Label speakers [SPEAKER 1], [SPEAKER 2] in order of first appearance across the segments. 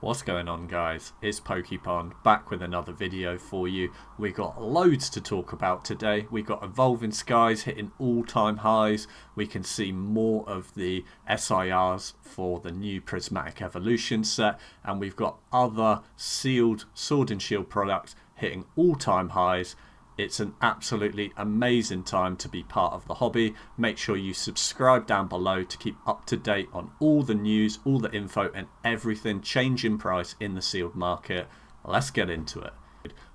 [SPEAKER 1] What's going on, guys? It's PokePond back with another video for you. We got loads to talk about today. We got Evolving Skies hitting all-time highs. We can see more of the SIRs for the new Prismatic Evolutions set, and we've got other sealed Sword and Shield products hitting all-time highs. It's an absolutely amazing time to be part of the hobby. Make sure you subscribe down below to keep up to date on all the news, all the info and everything changing price in the sealed market. Let's get into it.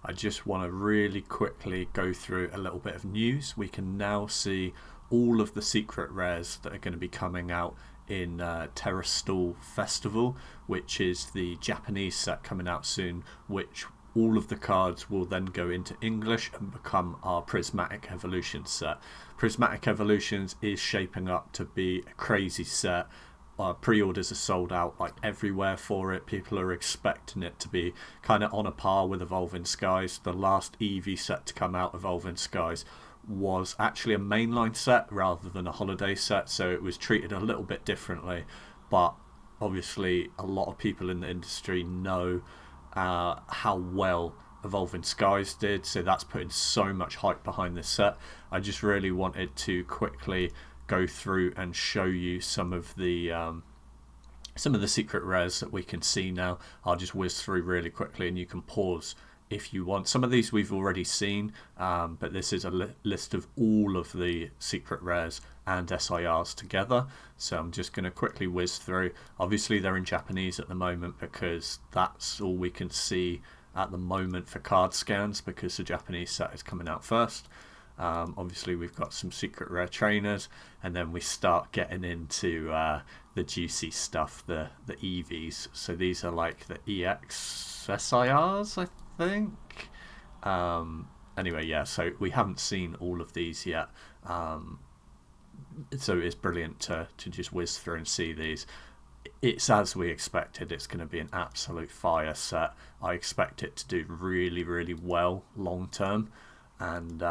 [SPEAKER 1] I just want to really quickly go through a little bit of news. We can now see all of the secret rares that are going to be coming out in Terrastal Festival, which is the Japanese set coming out soon, which all of the cards will then go into English and become our Prismatic Evolutions set. Prismatic Evolutions is shaping up to be a crazy set. Pre-orders are sold out like everywhere for it. People are expecting it to be kind of on a par with Evolving Skies. The last Eevee set to come out, Evolving Skies, was actually a mainline set rather than a holiday set, so it was treated a little bit differently. But obviously a lot of people in the industry know how well Evolving Skies did, so that's putting so much hype behind this set. I just really wanted to quickly go through and show you some of the secret rares that we can see now. I'll just whiz through really quickly and you can pause if you want. Some of these we've already seen, but this is a list of all of the secret rares and SIRs together. So I'm just going to quickly whiz through. Obviously they're in Japanese at the moment because that's all we can see at the moment for card scans, because the Japanese set is coming out first. Obviously we've got some secret rare trainers, and then we start getting into the juicy stuff, the EVs. So these are like the EX SIRs, I think. Anyway, yeah, so we haven't seen all of these yet. So it's brilliant to just whiz through and see these. It's as we expected. It's going to be an absolute fire set. I expect it to do really, really well long term. And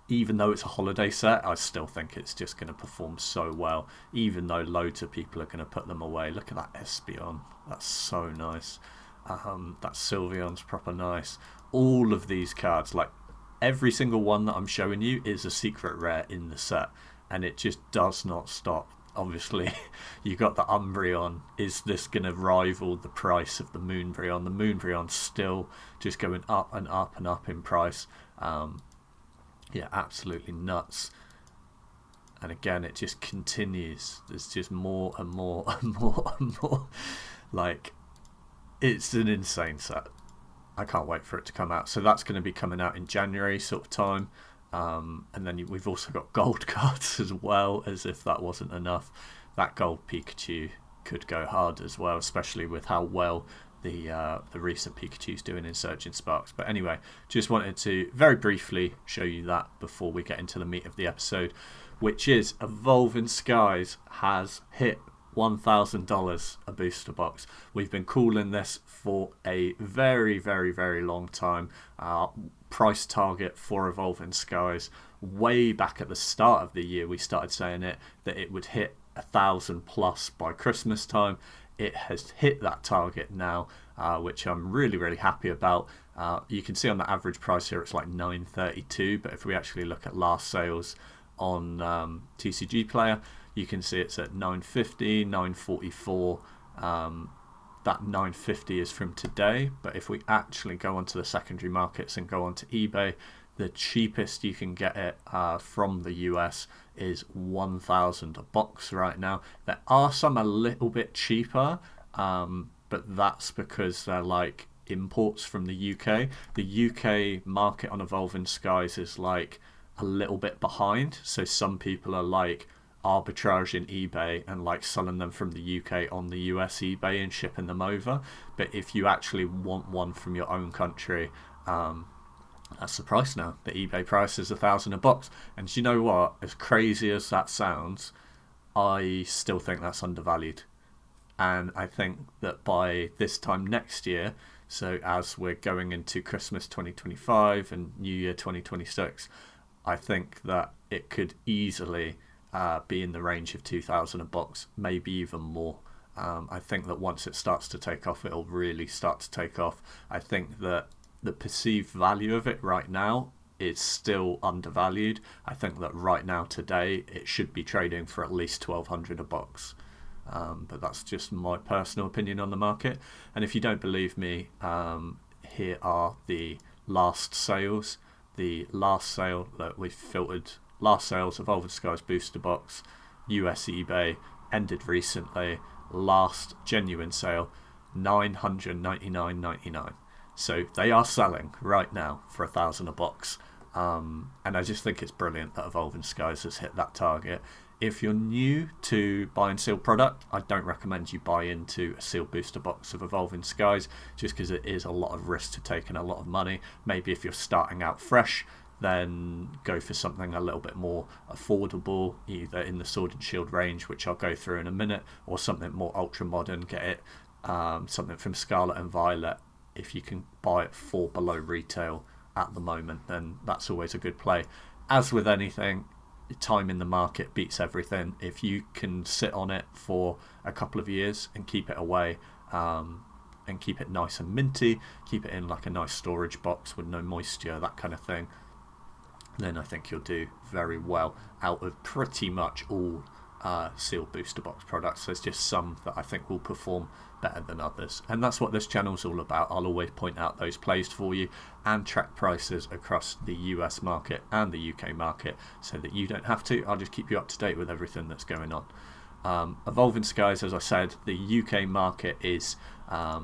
[SPEAKER 1] even though it's a holiday set, I still think it's just going to perform so well, even though loads of people are going to put them away. Look at that Espeon. That's so nice. That Sylveon's proper nice. All of these cards, like every single one that I'm showing you, is a secret rare in the set, and it just does not stop. Obviously you got the Umbreon. Is this going to rival the price of the Moonbreon? The Moonbreon's still just going up and up and up in price. Yeah, absolutely nuts. And again, it just continues. There's just more and more and more and more. Like, it's an insane set. I can't wait for it to come out. So that's going to be coming out in January sort of time. And then we've also got gold cards as well, as if that wasn't enough. That gold Pikachu could go hard as well, especially with how well the recent Pikachu's doing in Surging Sparks. But anyway, just wanted to very briefly show you that before we get into the meat of the episode, which is Evolving Skies has hit $1,000 a booster box. We've been calling this for a very, very, very long time. Price target for Evolving Skies way back at the start of the year, we started saying that it would hit 1,000 plus by Christmas time. It has hit that target now, which I'm really, really happy about. You can see on the average price here it's like $9.32, but if we actually look at last sales on TCG Player, you can see it's at $9.50, $9.44. That $9.50 is from today, but if we actually go onto the secondary markets and go onto eBay, the cheapest you can get it from the US is $1,000 a box right now. There are some a little bit cheaper, but that's because they're like imports from the UK. The UK market on Evolving Skies is like a little bit behind, so some people are like arbitraging eBay and like selling them from the UK on the US eBay and shipping them over. But if you actually want one from your own country, that's the price now. The eBay price is $1,000 a box. And do you know what? As crazy as that sounds, I still think that's undervalued. And I think that by this time next year, so as we're going into Christmas 2025 and New Year 2026, I think that it could easily be in the range of 2,000 a box, maybe even more. I think that once it starts to take off, it'll really start to take off. I think that the perceived value of it right now is still undervalued. I think that right now, today, it should be trading for at least 1,200 a box. But that's just my personal opinion on the market. And if you don't believe me, here are the last sales. The last sale that we've filtered, last sales of Evolving Skies booster box, US eBay, ended recently. Last genuine sale, $999.99. So they are selling right now for 1,000 a box. And I just think it's brilliant that Evolving Skies has hit that target. If you're new to buying sealed product, I don't recommend you buy into a sealed booster box of Evolving Skies, just because it is a lot of risk to take and a lot of money. Maybe if you're starting out fresh, then go for something a little bit more affordable, either in the Sword and Shield range, which I'll go through in a minute, or something more ultra modern. Get it, something from Scarlet and Violet. If you can buy it for below retail at the moment, then that's always a good play. As with anything, time in the market beats everything. If you can sit on it for a couple of years and keep it away, and keep it nice and minty, keep it in like a nice storage box with no moisture, that kind of thing, then I think you'll do very well out of pretty much all sealed booster box products. There's just some that I think will perform better than others, and that's what this channel's all about. I'll always point out those plays for you and track prices across the US market and the UK market, so that you don't have to. I'll just keep you up to date with everything that's going on. Evolving Skies, as I said, the UK market is a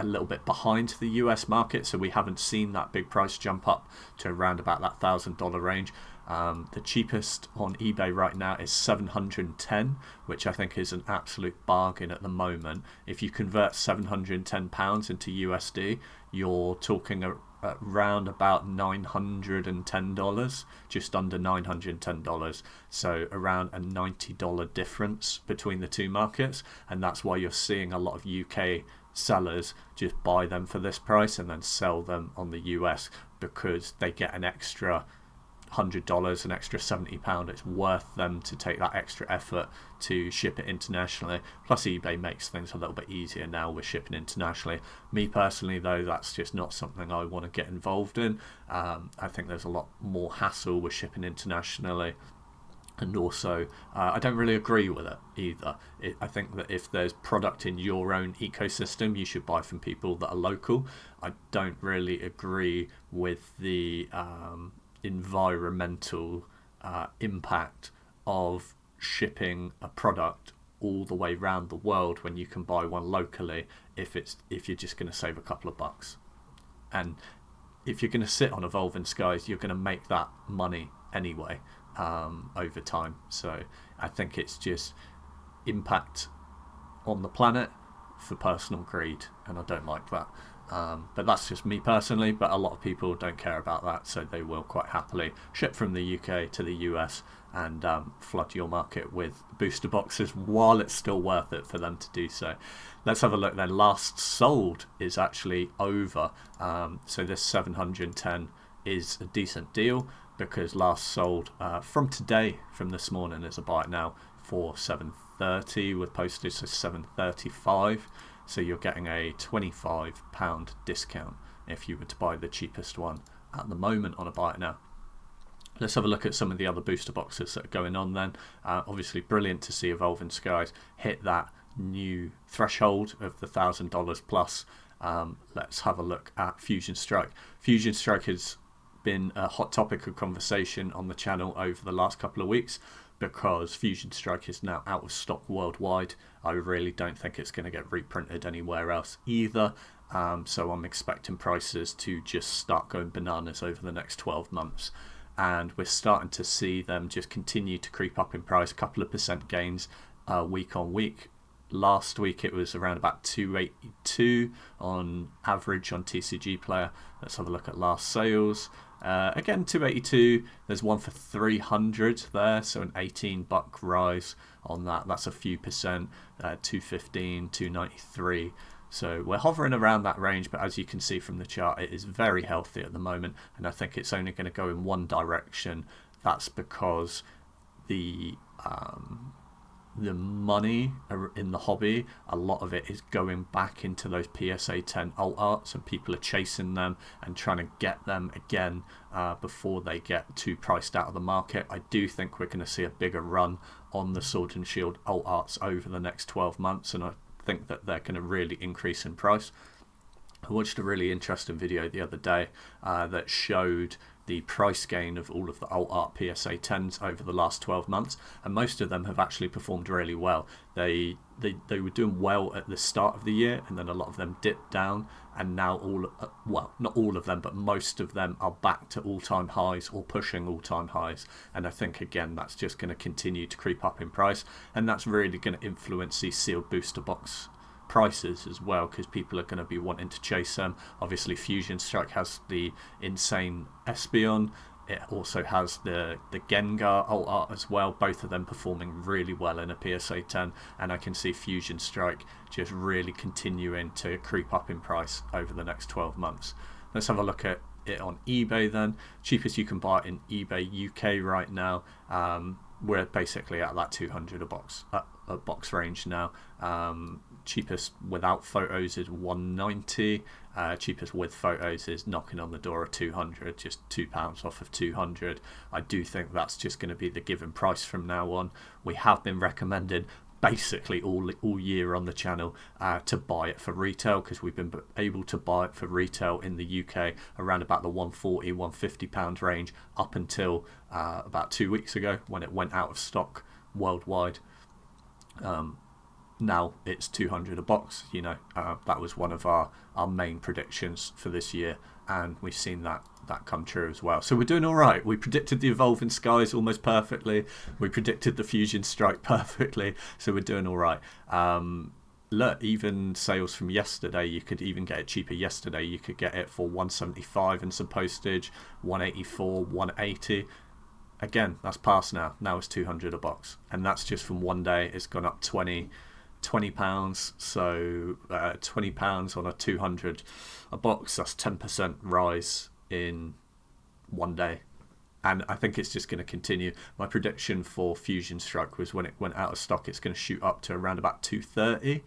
[SPEAKER 1] little bit behind the US market, so we haven't seen that big price jump up to around about that $1,000 range. The cheapest on eBay right now is $710, which I think is an absolute bargain at the moment. If you convert £710 into USD, you're talking around about $910, just under $910. So around a $90 difference between the two markets, and that's why you're seeing a lot of UK sellers just buy them for this price and then sell them on the US, because they get an extra $100, an extra £70. It's worth them to take that extra effort to ship it internationally. Plus eBay makes things a little bit easier now with shipping internationally. Me personally though, that's just not something I want to get involved in. I think there's a lot more hassle with shipping internationally, and also I don't really agree with it either. I think that if there's product in your own ecosystem, you should buy from people that are local. I don't really agree with the environmental impact of shipping a product all the way around the world when you can buy one locally, if you're just going to save a couple of bucks. And if you're going to sit on Evolving Skies, you're going to make that money anyway over time. So I think it's just impact on the planet for personal greed, and I don't like that. But that's just me personally, but a lot of people don't care about that, so they will quite happily ship from the UK to the US and flood your market with booster boxes while it's still worth it for them to do so. Let's have a look then. Last sold is actually over, so this 710 is a decent deal, because last sold from today, from this morning, is a buy it now for $7.30 with postage, so $7.35. So you're getting a £25 discount if you were to buy the cheapest one at the moment on a buy it now. Let's have a look at some of the other booster boxes that are going on then. Obviously brilliant to see Evolving Skies hit that new threshold of the $1,000 plus. Let's have a look at Fusion Strike. Fusion Strike has been a hot topic of conversation on the channel over the last couple of weeks, because Fusion Strike is now out of stock worldwide. I really don't think it's going to get reprinted anywhere else either. So I'm expecting prices to just start going bananas over the next 12 months. And we're starting to see them just continue to creep up in price, a couple of percent gains week on week. Last week it was around about 282 on average on TCG Player. Let's have a look at last sales. Again, 282. There's one for 300 there, so an $18 rise on that. That's a few percent. 215, 293. So we're hovering around that range, but as you can see from the chart, it is very healthy at the moment, and I think it's only going to go in one direction. That's because the the money in the hobby, a lot of it is going back into those PSA 10 alt arts, and people are chasing them and trying to get them again before they get too priced out of the market. I do think we're going to see a bigger run on the Sword and Shield alt arts over the next 12 months, and I think that they're going to really increase in price. I watched a really interesting video the other day that showed the price gain of all of the alt art PSA 10s over the last 12 months, and most of them have actually performed really well. They were doing well at the start of the year, and then a lot of them dipped down, and now not all of them, but most of them are back to all-time highs or pushing all-time highs. And I think again that's just going to continue to creep up in price, and that's really going to influence these sealed booster box prices as well, because people are going to be wanting to chase them. Obviously Fusion Strike has the insane Espeon, it also has the Gengar alt art as well, both of them performing really well in a PSA 10, and I can see Fusion Strike just really continuing to creep up in price over the next 12 months. Let's have a look at it on eBay then. Cheapest you can buy it in eBay UK right now. We're basically at that 200 a box range now. Cheapest without photos is 190. Cheapest with photos is knocking on the door of 200, just £2 off of 200. I do think that's just going to be the given price from now on. We have been recommended basically all year on the channel to buy it for retail, because we've been able to buy it for retail in the UK around about the £140–150 range up until about 2 weeks ago when it went out of stock worldwide. Now it's 200 a box. That was one of our main predictions for this year, and we've seen that come true as well. So we're doing all right. We predicted the Evolving Skies almost perfectly. We predicted the Fusion Strike perfectly. So we're doing all right. Look, even sales from yesterday, you could even get it cheaper yesterday. You could get it for 175 and some postage, 184, 180. Again, that's past now. Now it's 200 a box, and that's just from one day. It's gone up £20. So £20 on a 200 a box, that's 10% rise in one day, and I think it's just going to continue. My prediction for Fusion Strike was when it went out of stock, it's going to shoot up to around about 230.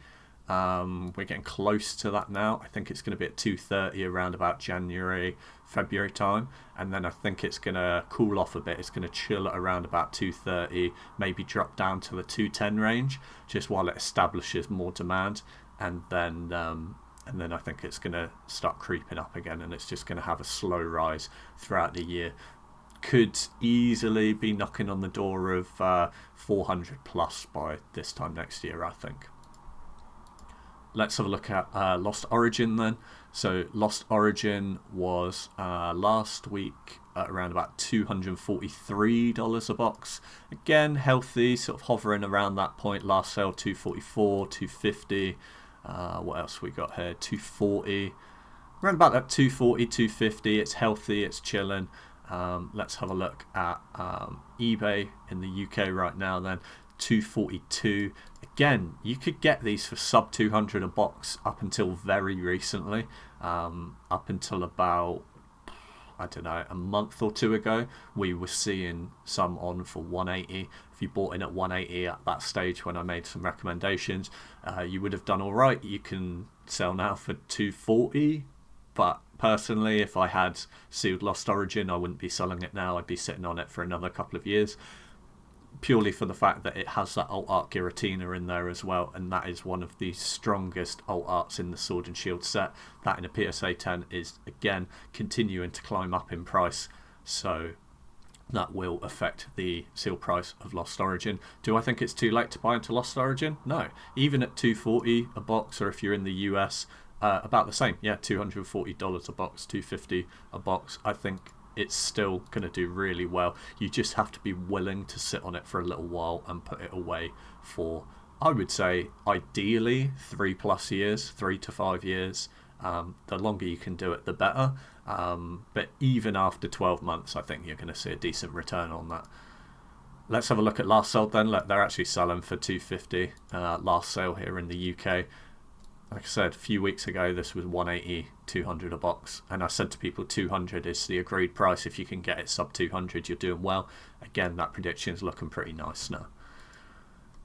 [SPEAKER 1] We're getting close to that now. I think it's going to be at 230 around about January, February time, and then I think it's going to cool off a bit. It's going to chill at around about 230, maybe drop down to the 210 range, just while it establishes more demand, and then I think it's going to start creeping up again, and it's just going to have a slow rise throughout the year. Could easily be knocking on the door of 400 plus by this time next year, I think. Let's have a look at Lost Origin then. So Lost Origin was last week at around about $243 a box. Again, healthy, sort of hovering around that point. Last sale $244, $250. What else we got here? $240. Around about that $240, $250. It's healthy, it's chilling. Let's have a look at eBay in the UK right now then. $242. Again, you could get these for sub 200 a box up until very recently, up until about, I don't know, a month or two ago. We were seeing some on for 180. If you bought in at 180 at that stage when I made some recommendations, you would have done all right. You can sell now for 240, but personally, if I had sealed Lost Origin, I wouldn't be selling it now. I'd be sitting on it for another couple of years, purely for the fact that it has that alt art Giratina in there as well, and that is one of the strongest alt arts in the Sword and Shield set. That in a PSA 10 is again continuing to climb up in price, so that will affect the seal price of Lost Origin. Do I think it's too late to buy into Lost Origin? No. Even at $240 a box, or if you're in the US, about the same. Yeah, $240 a box, $250 a box. I think it's still going to do really well. You just have to be willing to sit on it for a little while and put it away for, I would say, ideally 3+ years, 3 to 5 years. The longer you can do it, the better. But even after 12 months, I think you're going to see a decent return on that. Let's have a look at last sold then. Look, they're actually selling for $250. Last sale here in the UK. Like I said, a few weeks ago, this was 180, 200 a box. And I said to people, 200 is the agreed price. If you can get it sub 200, you're doing well. Again, that prediction is looking pretty nice now.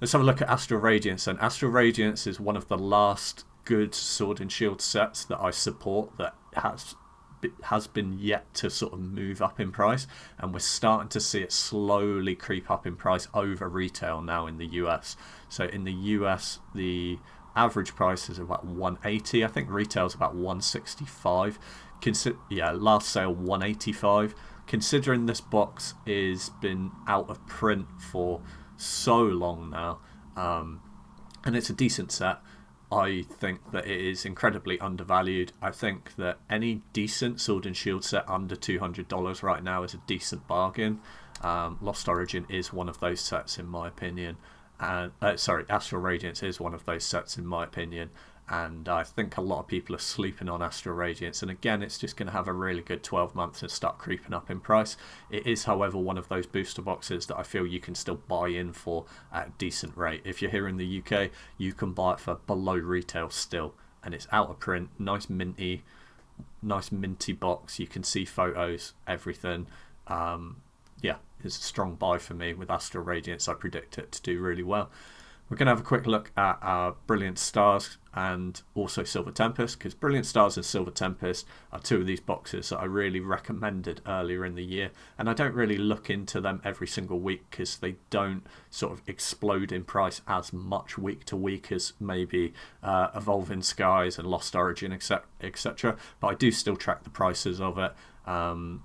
[SPEAKER 1] Let's have a look at Astral Radiance. And Astral Radiance is one of the last good Sword and Shield sets that I support that has been yet to sort of move up in price, and we're starting to see it slowly creep up in price over retail now in the US. So in the US, the average price is about 180. I think retail's about 165. Last sale 185. Considering this box is been out of print for so long now, and it's a decent set, I think that it is incredibly undervalued. I think that any decent Sword and Shield set under $200 right now is a decent bargain. Lost Origin is one of those sets in my opinion. And Astral Radiance is one of those sets in my opinion. And I think a lot of people are sleeping on Astral Radiance. And again, it's just going to have a really good 12 months and start creeping up in price. It is, however, one of those booster boxes that I feel you can still buy in for at a decent rate. If you're here in the UK, you can buy it for below retail still. And it's out of print, nice minty box. You can see photos, everything. It's a strong buy for me with Astral Radiance. I predict it to do really well. We're going to have a quick look at our Brilliant Stars and also Silver Tempest, because Brilliant Stars and Silver Tempest are two of these boxes that I really recommended earlier in the year, and I don't really look into them every single week because they don't sort of explode in price as much week to week as maybe Evolving Skies and Lost Origin, etc. But I do still track the prices of it, and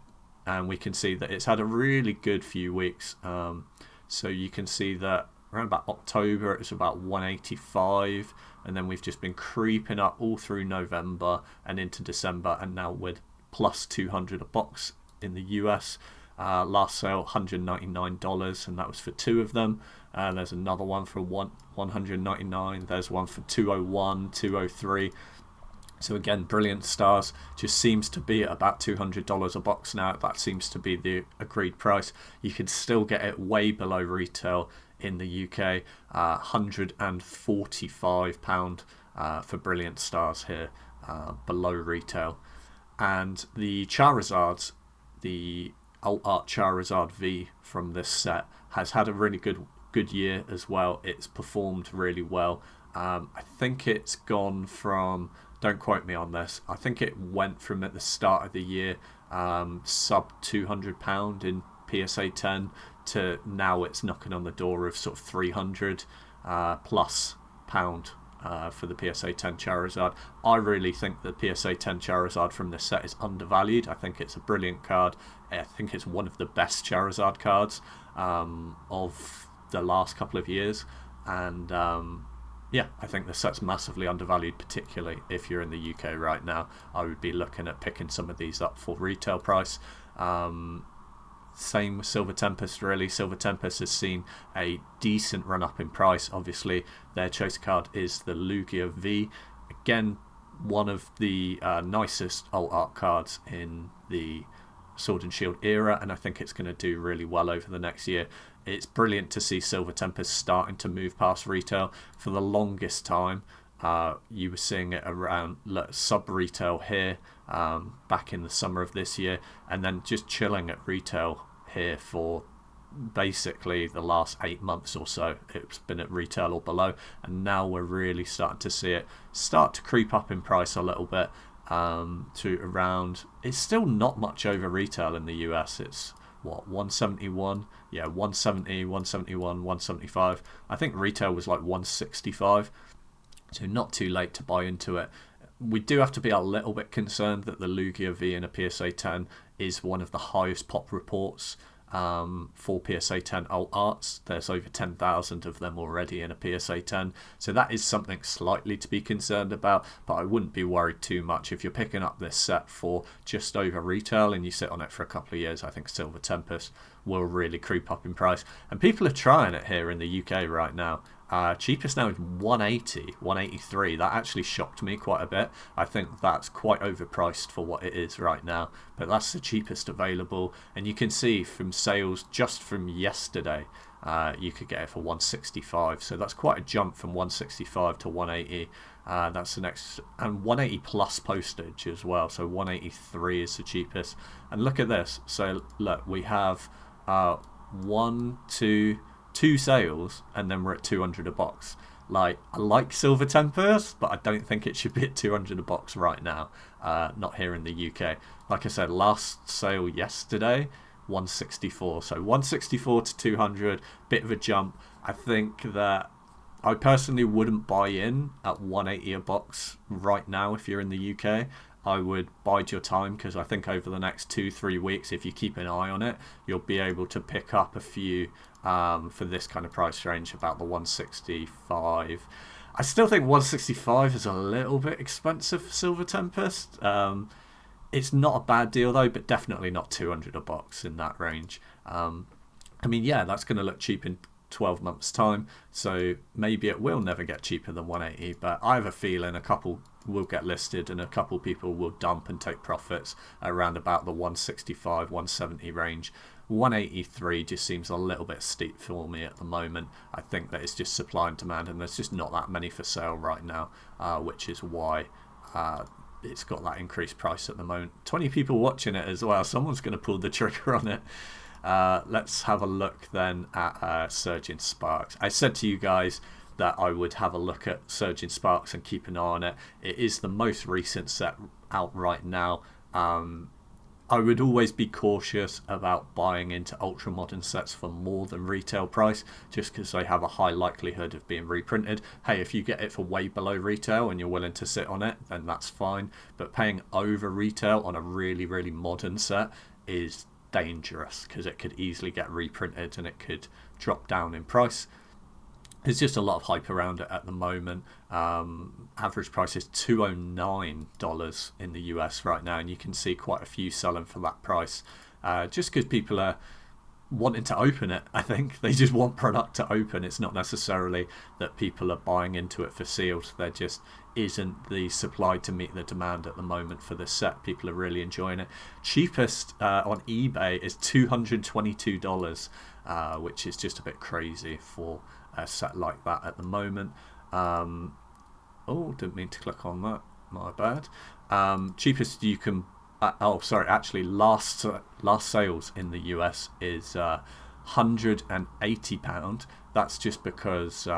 [SPEAKER 1] we can see that it's had a really good few weeks. So you can see that around about October it was about 185, and then we've just been creeping up all through November and into December, and now with plus 200 a box in the US. Last sale $199, and that was for two of them. There's another one for $199. There's one for $201, $203. So again, Brilliant Stars just seems to be at about $200 a box now. That seems to be the agreed price. You can still get it way below retail in the UK, £145 for Brilliant Stars here, below retail. And the Charizards, the Alt Art Charizard V from this set, has had a really good year as well. It's performed really well. I think it's gone from, don't quote me on this, I think it went from at the start of the year sub £200 in PSA 10 to now it's knocking on the door of sort of 300 plus pound for the PSA 10 Charizard. I really think the PSA 10 Charizard from this set is undervalued. I think it's a brilliant card. I think it's one of the best Charizard cards of the last couple of years, and I think the set's massively undervalued, particularly if you're in the UK right now. I would be looking at picking some of these up for retail price. Same with Silver Tempest, really. Silver Tempest has seen a decent run up in price. Obviously, their choice card is the Lugia V. Again, one of the nicest alt art cards in the Sword and Shield era, and I think it's going to do really well over the next year. It's brilliant to see Silver Tempest starting to move past retail. For the longest time, you were seeing it around sub-retail here back in the summer of this year, and then just chilling at retail here for basically the last 8 months or so. It's been at retail or below, and now we're really starting to see it start to creep up in price a little bit to around, it's still not much over retail in the US. It's what, 171? Yeah, 170, 171, 175. I think retail was like 165, so not too late to buy into it. We do have to be a little bit concerned that the Lugia V in a PSA 10 is one of the highest pop reports for PSA 10 alt arts. There's over 10,000 of them already in a PSA 10, so that is something slightly to be concerned about, but I wouldn't be worried too much. If you're picking up this set for just over retail and you sit on it for a couple of years, I think Silver Tempest will really creep up in price, and people are trying it here in the UK right now. Cheapest now is 180, 183. That actually shocked me quite a bit. I think that's quite overpriced for what it is right now, but that's the cheapest available, and you can see from sales just from yesterday, you could get it for 165, so that's quite a jump from 165 to 180. That's the next, and 180 plus postage as well, so 183 is the cheapest. And look at this, so look, we have 1, 2, 2 sales and then we're at 200 a box. Like, I like Silver Tempest, but I don't think it should be at 200 a box right now. Not here in the UK. Like I said, last sale yesterday, 164. So 164 to 200, bit of a jump. I think that I personally wouldn't buy in at 180 a box right now if you're in the UK. I would bide your time, because I think over the next 2-3 weeks, if you keep an eye on it, you'll be able to pick up a few for this kind of price range, about the 165. I still think 165 is a little bit expensive for Silver Tempest. It's not a bad deal though, but definitely not 200 a box in that range. I mean, yeah, that's going to look cheap in 12 months time, so maybe it will never get cheaper than 180, but I have a feeling a couple will get listed and a couple people will dump and take profits around about the 165 170 range. 183 just seems a little bit steep for me at the moment. I think that it's just supply and demand, and there's just not that many for sale right now, which is why it's got that increased price at the moment. 20 people watching it as well. Someone's going to pull the trigger on it. Let's have a look then at Surging Sparks. I said to you guys that I would have a look at Surging Sparks and keep an eye on it. It is the most recent set out right now. I would always be cautious about buying into ultra modern sets for more than retail price, just because they have a high likelihood of being reprinted. Hey, if you get it for way below retail and you're willing to sit on it, then that's fine. But paying over retail on a really, really modern set is dangerous, because it could easily get reprinted and it could drop down in price. There's just a lot of hype around it at the moment. Average price is $209 in the US right now, and you can see quite a few selling for that price, just because people are wanting to open it. I think they just want product to open. It's not necessarily that people are buying into it for sealed. There just isn't the supply to meet the demand at the moment for this set. People are really enjoying it. Cheapest on eBay is $222, which is just a bit crazy for a set like that at the moment. Oh, didn't mean to click on that, my bad. Cheapest you can actually last sales in the US is £180. That's just because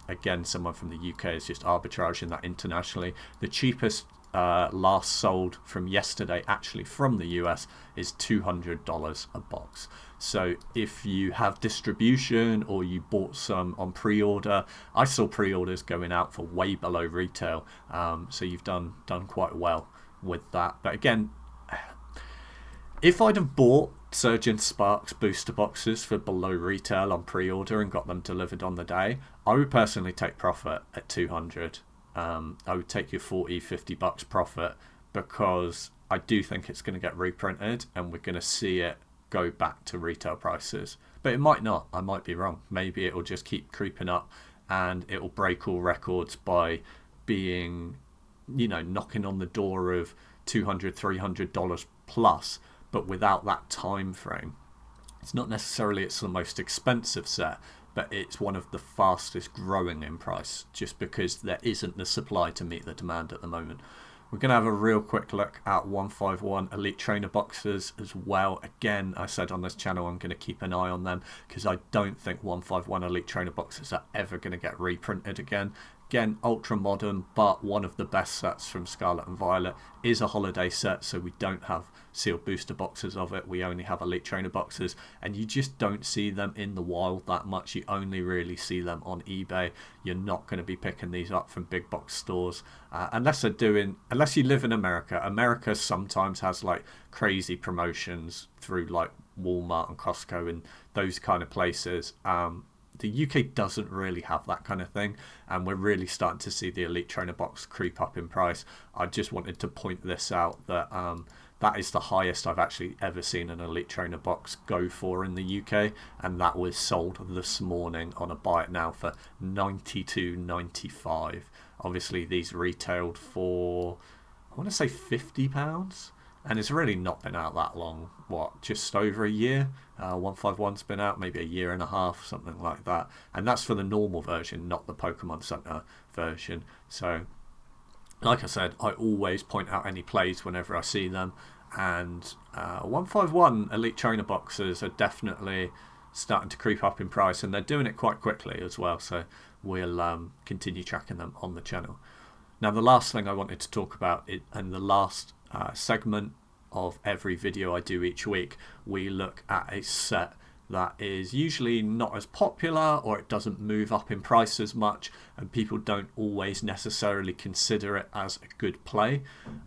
[SPEAKER 1] again, someone from the UK is just arbitraging that internationally. The cheapest last sold from yesterday actually from the US is $200 a box. So if you have distribution or you bought some on pre-order, I saw pre-orders going out for way below retail, so you've done quite well with that. But again, if I'd have bought Surging Sparks booster boxes for below retail on pre-order and got them delivered on the day, I would personally take profit at 200. I would take your 40-50 bucks profit, because I do think it's going to get reprinted and we're going to see it go back to retail prices. But it might not. I might be wrong. Maybe it will just keep creeping up and it will break all records by being, knocking on the door of $200-300 plus, but without that time frame. It's not necessarily it's the most expensive set, but it's one of the fastest growing in price, just because there isn't the supply to meet the demand at the moment. We're going to have a real quick look at 151 Elite Trainer boxes as well. Again, I said on this channel I'm going to keep an eye on them, because I don't think 151 Elite Trainer boxes are ever going to get reprinted again. Again, ultra modern, but one of the best sets from Scarlet and Violet. Is a holiday set, so we don't have sealed booster boxes of it. We only have Elite Trainer boxes, and you just don't see them in the wild that much. You only really see them on eBay. You're not going to be picking these up from big box stores unless you live in America. America sometimes has like crazy promotions through like Walmart and Costco and those kind of places. The UK doesn't really have that kind of thing, and we're really starting to see the Elite Trainer box creep up in price. I just wanted to point this out, that that is the highest I've actually ever seen an Elite Trainer box go for in the UK, and that was sold this morning on a buy it now for £92.95. Obviously these retailed for, I want to say £50, and it's really not been out that long. Just over a year? 151's been out maybe a year and a half, something like that, and that's for the normal version, not the Pokemon Center version. So like I said, I always point out any plays whenever I see them, and 151 Elite Trainer boxes are definitely starting to creep up in price, and they're doing it quite quickly as well. So we'll continue tracking them on the channel. Now, the last thing I wanted to talk about, and the last segment of every video I do each week, we look at a set that is usually not as popular, or it doesn't move up in price as much, and people don't always necessarily consider it as a good play.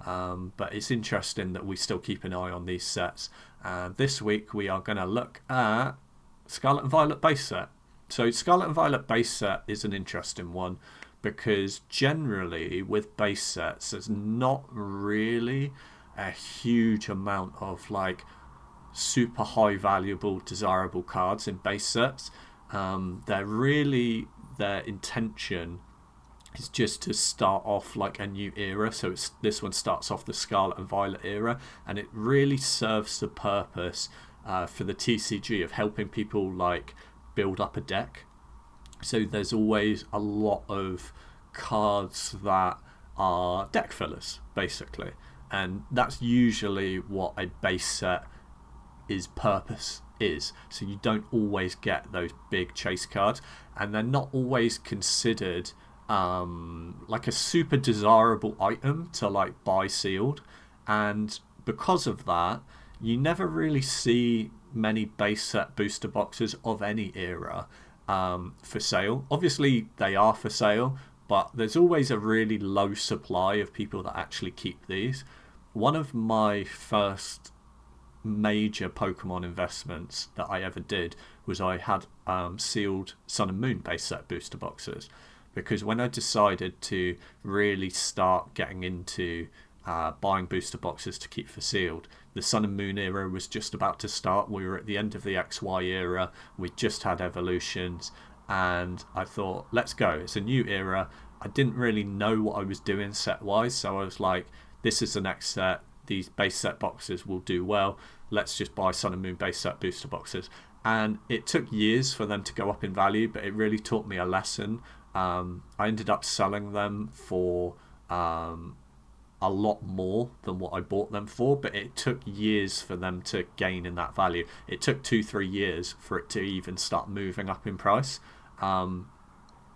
[SPEAKER 1] But it's interesting that we still keep an eye on these sets. And this week we are going to look at Scarlet and Violet base set. So Scarlet and Violet base set is an interesting one, because generally with base sets there's not really a huge amount of like super high valuable desirable cards in base sets. Their intention is just to start off like a new era. So this one starts off the Scarlet and Violet era, and it really serves the purpose for the TCG of helping people like build up a deck. So there's always a lot of cards that are deck fillers basically, and that's usually what a base set is purpose is. So you don't always get those big chase cards, and they're not always considered like a super desirable item to like buy sealed, and because of that you never really see many base set booster boxes of any era for sale. Obviously they are for sale, but there's always a really low supply of people that actually keep these. One of my first major Pokemon investments that I ever did was I had sealed Sun and Moon base set booster boxes, because when I decided to really start getting into buying booster boxes to keep for sealed, the Sun and Moon era was just about to start. We were at the end of the XY era, we just had evolutions, and I thought, let's go, it's a new era. I didn't really know what I was doing set wise, so I was like, this is the next set, these base set boxes will do well, let's just buy Sun and Moon base set booster boxes. And it took years for them to go up in value, but it really taught me a lesson. I ended up selling them for a lot more than what I bought them for, but it took years for them to gain in that value. It took 2-3 years for it to even start moving up in price. And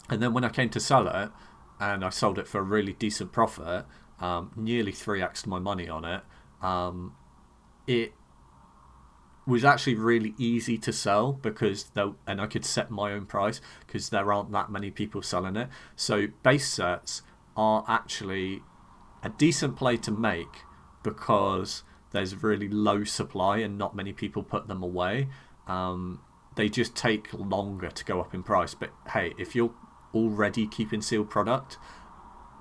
[SPEAKER 1] then when I came to sell it, and I sold it for a really decent profit, nearly 3x'd my money on it. It was actually really easy to sell because and I could set my own price because there aren't that many people selling it. So base sets are actually a decent play to make because there's really low supply and not many people put them away. They just take longer to go up in price. But hey, if you're already keeping sealed product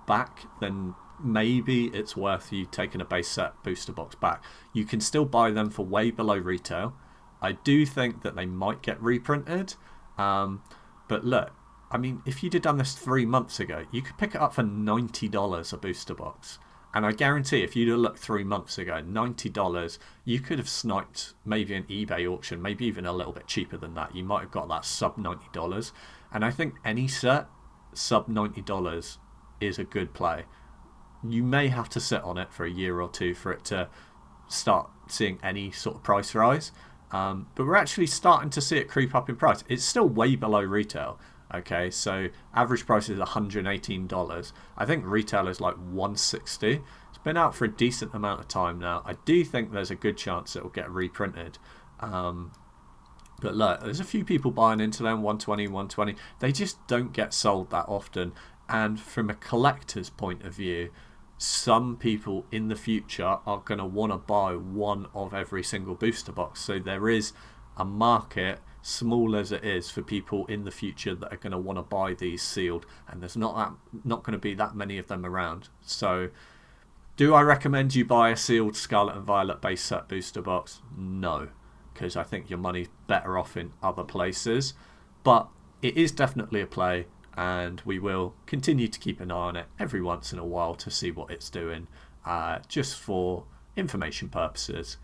[SPEAKER 1] back, then maybe it's worth you taking a base set booster box back. You can still buy them for way below retail. I do think that they might get reprinted, but look, I mean, if you'd have done this 3 months ago, you could pick it up for $90 a booster box, and I guarantee if you'd have looked 3 months ago, $90, you could have sniped maybe an eBay auction, maybe even a little bit cheaper than that. You might have got that sub $90, and I think any set sub $90 is a good play. You may have to sit on it for a year or two for it to start seeing any sort of price rise, but we're actually starting to see it creep up in price. It's still way below retail. Okay, so average price is $118. I think retail is like $160. It's been out for a decent amount of time now. I do think there's a good chance it will get reprinted. But look, there's a few people buying into them, 120, 120. They just don't get sold that often. And from a collector's point of view, some people in the future are going to want to buy one of every single booster box. So there is a market, small as it is, for people in the future that are going to want to buy these sealed, and there's not going to be that many of them around. So do I recommend you buy a sealed Scarlet and Violet base set booster box? No, because I think your money's better off in other places, but it is definitely a play, and we will continue to keep an eye on it every once in a while to see what it's doing, just for information purposes.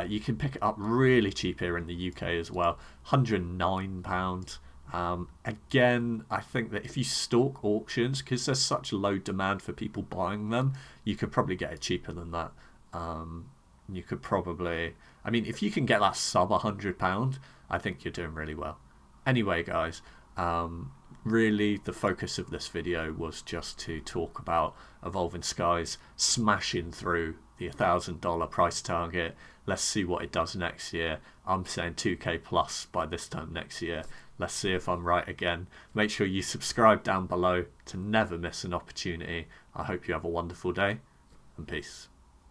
[SPEAKER 1] You can pick it up really cheap here in the UK as well, £109. Again, I think that if you stalk auctions, because there's such low demand for people buying them, you could probably get it cheaper than that. You could probably, I mean, if you can get that sub £100, I think you're doing really well. Anyway, guys, really the focus of this video was just to talk about Evolving Skies smashing through the $1,000 price target. Let's see what it does next year. I'm saying 2k plus by this time next year. Let's see if I'm right again. Make sure you subscribe down below to never miss an opportunity. I hope you have a wonderful day, and peace.